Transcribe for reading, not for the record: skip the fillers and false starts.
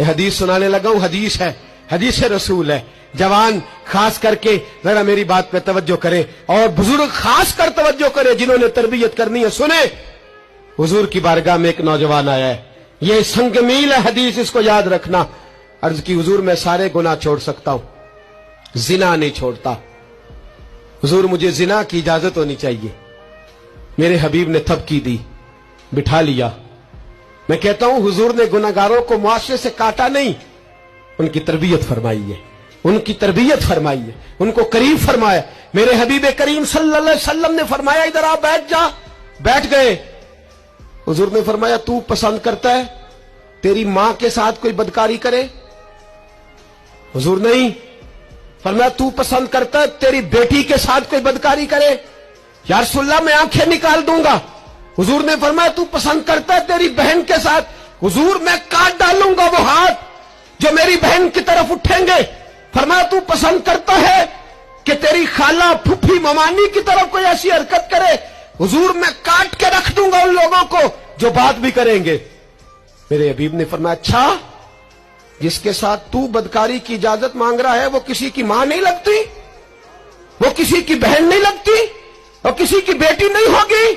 یہ حدیث سنانے لگا ہوں، حدیث ہے، حدیث رسول ہے. جوان خاص کر کے ذرا میری بات پہ توجہ کرے، اور بزرگ خاص کر توجہ کرے جنہوں نے تربیت کرنی ہے. سنے، حضور کی بارگاہ میں ایک نوجوان آیا ہے، یہ سنگ میل ہے حدیث، اس کو یاد رکھنا. عرض کی حضور میں سارے گناہ چھوڑ سکتا ہوں، زنا نہیں چھوڑتا. حضور مجھے زنا کی اجازت ہونی چاہیے. میرے حبیب نے تھپکی دی، بٹھا لیا. میں کہتا ہوں حضور نے گناہگاروں کو معاشرے سے کاٹا نہیں، ان کی تربیت فرمائی ہے، ان کی تربیت فرمائی ہے، ان کو قریب فرمایا. میرے حبیب کریم صلی اللہ علیہ وسلم نے فرمایا ادھر آ بیٹھ جا. بیٹھ گئے. حضور نے فرمایا تو پسند کرتا ہے تیری ماں کے ساتھ کوئی بدکاری کرے؟ حضور نہیں. فرمایا تو پسند کرتا ہے تیری بیٹی کے ساتھ کوئی بدکاری کرے؟ یا رسول اللہ میں آنکھیں نکال دوں گا. حضور نے فرمایا تو پسند کرتا ہے تیری بہن کے ساتھ؟ حضور میں کاٹ ڈالوں گا وہ ہاتھ جو میری بہن کی طرف اٹھیں گے. فرمایا تو پسند کرتا ہے کہ تیری خالہ پھپھی ممانی کی طرف کوئی ایسی حرکت کرے؟ حضور میں کاٹ کے رکھ دوں گا ان لوگوں کو جو بات بھی کریں گے. میرے حبیب نے فرمایا اچھا جس کے ساتھ تو بدکاری کی اجازت مانگ رہا ہے وہ کسی کی ماں نہیں لگتی، وہ کسی کی بہن نہیں لگتی، وہ کسی کی بیٹی نہیں ہوگی؟